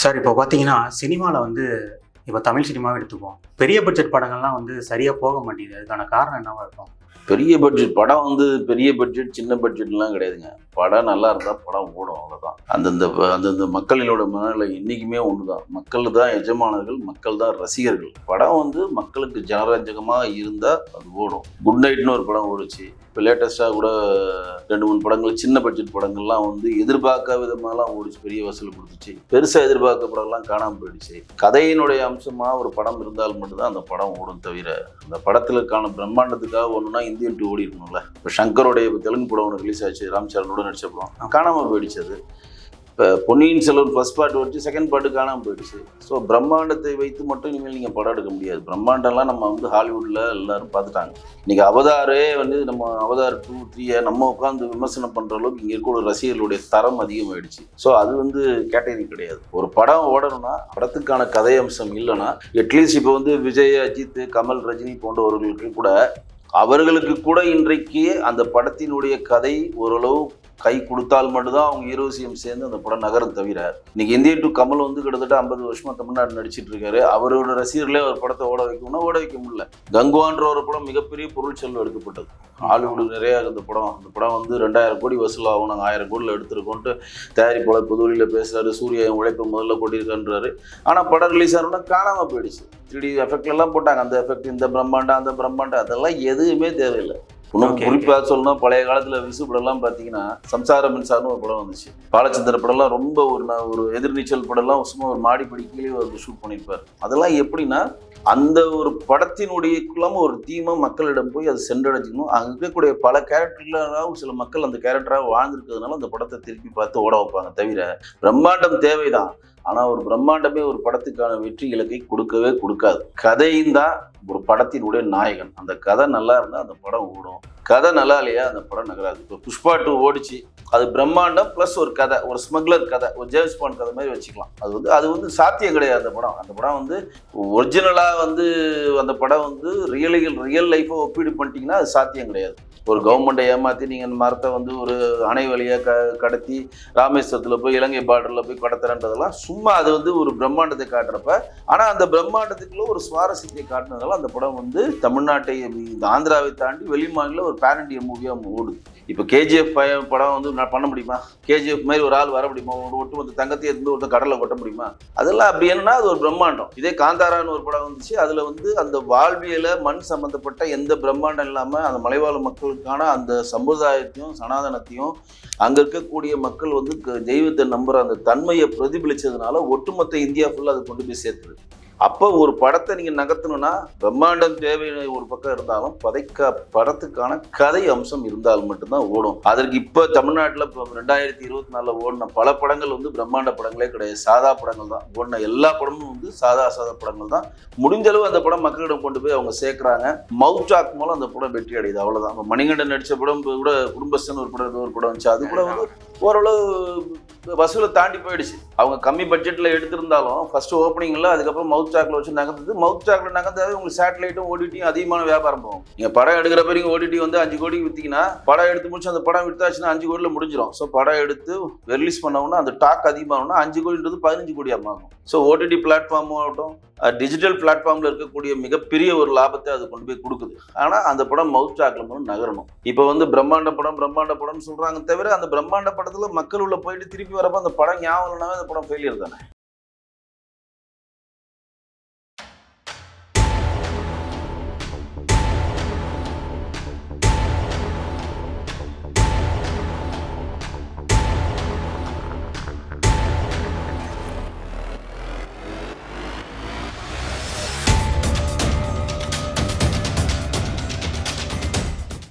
Sir இப்போ பார்த்தீங்கன்னா, சினிமால வந்து இப்போ தமிழ் சினிமாவே எடுத்துக்குவோம். பெரிய பட்ஜெட் படங்கள்லாம் வந்து சரியா போக மாட்டேங்குது. அதுக்கான காரணம் என்னவா இருக்கும்? பெரிய பட்ஜெட் படம் வந்து பெரிய பட்ஜெட், சின்ன பட்ஜெட்லாம் கிடையாதுங்க. படம் நல்லா இருந்தா படம் ஓடும் அவ்வளோதான். அந்தந்த மக்களினோட மனநிலை இன்னைக்குமே ஒண்ணுதான். மக்கள் தான் எஜமானர்கள், மக்கள் தான் ரசிகர்கள். படம் வந்து மக்களுக்கு ஜனரஞ்சகமா இருந்தா அது ஓடும். குட் நைட்னு ஒரு படம் ஓடுச்சு. இப்போ லேட்டஸ்ட்டாக கூட 2, 3 படங்கள் சின்ன பட்ஜெட் படங்கள்லாம் வந்து எதிர்பார்க்காத விதமாலாம் ஓடிச்சு, பெரிய வசூல் கொடுத்துச்சு. பெருசாக எதிர்பார்க்க படம்லாம் காணாமல் போயிடுச்சு. கதையினுடைய அம்சமாக ஒரு படம் இருந்தால் மட்டும்தான் அந்த படம் ஓடும் தவிர, அந்த படத்திற்கான பிரம்மாண்டத்துக்காக ஒன்றுனா இந்தியன் 2 ஓடி இருக்கணும்ல. இப்போ சங்கருடைய தெலுங்கு படம் ஒன்று ரிலீஸ் ஆச்சு, ராம்சரணோட நடிச்ச படம் காணாமல் போயிடுச்சு. அது இப்போ பொன்னியின் செல்வன் ஃபர்ஸ்ட் பார்ட் வச்சு செகண்ட் பார்ட்டு காணாமல் போயிடுச்சு. ஸோ பிரம்மாண்டத்தை வைத்து மட்டும் இனிமேல் நீங்கள் படம் எடுக்க முடியாது. பிரம்மாண்டம்லாம் நம்ம வந்து ஹாலிவுட்டில் எல்லாரும் பார்த்துட்டாங்க. இன்றைக்கி அவதாரே வந்து நம்ம அவதார் 2, 3 நம்ம உட்காந்து விமர்சனம் பண்ணுற அளவுக்கு இங்கே இருக்க ஒரு ரசிகர்களுடைய தரம் அதிகமாகிடுச்சு. ஸோ அது வந்து கேட்டகரி கிடையாது. ஒரு படம் ஓடணும்னா படத்துக்கான கதை அம்சம் இல்லைன்னா, அட்லீஸ்ட் இப்போ வந்து விஜய், அஜித், கமல், ரஜினி போன்றவர்களுக்கு கூட அவர்களுக்கு கூட இன்றைக்கு அந்த படத்தினுடைய கதை ஓரளவு கை கொடுத்தால் மட்டும்தான் அவங்க ஹீரோசியம் சேர்ந்து அந்த படம் நகரம் தவிர, இன்னைக்கு இந்தியன் 2 கமல் வந்து கிட்டத்தட்ட 50 வருஷமா தமிழ்நாடு நடிச்சிட்டு இருக்காரு. அவரோட ரசிகர்களே ஒரு படத்தை ஓட வைக்கணும்னா ஓட வைக்க முடியல. கங்குவான்ற ஒரு படம் மிகப்பெரிய பொருள் செல்வம் எடுக்கப்பட்டது. ஹாலிவுட் நிறைய அந்த படம் வந்து 2000 கோடி வசூலாகும், நாங்கள் 1000 கோடியில் எடுத்துருக்கோன்ட்டு தயாரிப்பாளர் பொதுவெளியில் பேசுறாரு. சூர்யா உழைப்பை முதல்ல கொட்டியிருக்கான்றாரு. ஆனால் படம் ரிலீஸ் ஆனோன்னா காணாமல் போயிடுச்சு. 3D எஃபெக்ட்லாம் போட்டாங்க. அந்த எஃபெக்ட், இந்த பிரம்மாண்டம், அந்த பிரம்மாண்டம், அதெல்லாம் எதுவுமே தேவையில்லை. இன்னும் குறிப்பாக சொல்லணும், பழைய காலத்தில் விசு படம்லாம் பார்த்தீங்கன்னா சம்சார மின்சாரம்னு ஒரு படம் வந்துச்சு. பாலச்சந்திர படம்லாம் ரொம்ப ஒரு எதிர்நீச்சல் படம்லாம் சும்மா ஒரு மாடிப்படி கீழே ஒரு ஷூட் பண்ணியிருப்பார். அதெல்லாம் எப்படின்னா, அந்த ஒரு படத்தினுடைய குளம் ஒரு தீமை மக்களிடம் போய் அது சென்றடைஞ்சிக்கணும். அங்கே இருக்கக்கூடிய பல கேரக்டர்களாகவும் சில மக்கள் அந்த கேரக்டராக வாழ்ந்துருக்கிறதுனால அந்த படத்தை திருப்பி பார்த்து ஓட வைப்பாங்க தவிர, பிரம்மாண்டம் தேவைதான். ஆனால் ஒரு பிரம்மாண்டமே ஒரு படத்துக்கான வெற்றி இலக்கை கொடுக்கவே கொடுக்காது. கதையும் தான் ஒரு படத்தினுடைய நாயகன். அந்த கதை நல்லா இருந்தால் அந்த படம் ஓடும். கதை நல்லா இல்லையா அந்த படம் நகராது. இப்போ புஷ்பா 2 ஓடிச்சு, அது பிரம்மாண்டம் ப்ளஸ் ஒரு கதை, ஒரு ஸ்மக்லர் கதை, ஒரு ஜேம்ஸ் பாண்ட் கதை மாதிரி வச்சுக்கலாம். அது வந்து சாத்தியம் கிடையாது. அந்த படம் வந்து ஒரிஜினலாக வந்து அந்த படம் வந்து ரியல் லைஃப்பை ஒப்பீடு பண்ணிட்டீங்கன்னா அது சாத்தியம் கிடையாது. ஒரு கவர்மெண்ட்டை ஏமாற்றி நீங்கள் மரத்தை வந்து ஒரு அணை வழியாக கடத்தி ராமேஸ்வரத்தில் போய் இலங்கை பார்டரில் போய் கடத்துறன்றதெல்லாம் சும்மா அது வந்து ஒரு பிரம்மாண்டத்தை காட்டுறப்ப, ஆனால் அந்த பிரம்மாண்டத்துக்குள்ள ஒரு சுவாரஸ்யத்தை காட்டுனதால அந்த படம் வந்து தமிழ்நாட்டை, ஆந்திராவை தாண்டி வெளி மாநில ஒரு பேன் இண்டியா மூவியாக ஓடுது. இப்போ KGF படம் வந்து நான் பண்ண முடியுமா? KGF மாதிரி ஒரு ஆள் வர முடியுமா? ஒட்டுமொத்த தங்கத்தை இருந்து ஒருத்தர் கடலில் கொட்ட முடியுமா? அதெல்லாம் அப்படி என்னன்னா அது ஒரு பிரம்மாண்டம். இதே காந்தாரான்னு ஒரு படம் வந்துச்சு, அதில் வந்து அந்த வாழ்வியலை மண் சம்மந்தப்பட்ட எந்த பிரம்மாண்டம் இல்லாமல் அந்த மலைவாழ் மக்களுக்கான அந்த சமுதாயத்தையும் சனாதனத்தையும் அங்கே இருக்கக்கூடிய மக்கள் வந்து தெய்வத்தை நம்புகிற அந்த தன்மையை பிரதிபலித்ததுனால ஒட்டுமொத்த இந்தியா ஃபுல்லாக அதை கொண்டு போய் சேர்த்துது. அப்போ ஒரு படத்தை நீங்கள் நகர்த்தணும்னா பிரம்மாண்டம் தேவை ஒரு பக்கம் இருந்தாலும் படத்துக்கான கதை அம்சம் இருந்தால் மட்டும்தான் ஓடும். அதற்கு இப்போ தமிழ்நாட்டில் இப்போ 2024 ஓடின பல படங்கள் வந்து பிரம்மாண்ட படங்களே கிடையாது, சாதா படங்கள் தான். ஓடின எல்லா படமும் வந்து சாதா படங்கள் தான். முடிஞ்ச அளவு அந்த படம் மக்களிடம் கொண்டு போய் அவங்க சேர்க்குறாங்க. மவுத் டாக் மூலம் அந்த படம் வெற்றி அடையுது, அவ்வளோதான். இப்போ மணிகண்டன் நடித்த படம் கூட குடும்பஸ்தன் ஒரு படம் வந்துச்சு. அது கூட வந்து ஓரளவு வசூலை தாண்டி போயிடுச்சு. அவங்க கம்மி பட்ஜெட்டில் எடுத்திருந்தாலும் ஃபர்ஸ்ட் ஓப்பனிங்கில் அதுக்கப்புறம் மவுத் டாக்ல வச்சு நகர்ந்தது. மவுத் டாக்ல நகர்ந்தாவே உங்களுக்கு சேட்டலைட்டும் ஓடிடியும் அதிகமான வியாபாரம் போகும். நீங்கள் படம் எடுக்கிறப்ப நீங்கள் ஓடிடி வந்து 5 கோடிக்கு விற்றீங்கன்னா, படம் எடுத்து முடிச்சு அந்த படம் வித்தாச்சுன்னா 5 கோடியில் முடிஞ்சிடும். ஸோ படம் எடுத்து ரிலீஸ் பண்ணோம்னா அந்த டாக் அதிகமாகணும்னா 5 கோடின்றது 15 கோடி ஆகும். ஸோ ஓடிடி பிளாட்ஃபார்ம் ஆகட்டும், டிஜிட்டல் பிளாட்ஃபார்மில் இருக்கக்கூடிய மிகப்பெரிய ஒரு லாபத்தை அது கொண்டு போய் கொடுக்குது. ஆனால் அந்த படம் மவுத் டாக்ல மூலம் நகரணும். இப்போ வந்து பிரம்மாண்ட படம்னு சொல்கிறாங்க தவிர, அந்த பிரம்மாண்ட படத்தில் மக்கள் உள்ள போயிட்டு திருப்பி வரப்போ அந்த படம் ஞாபகம் இல்லைனாவே அந்த படம் ஃபெயிலியர் தானே.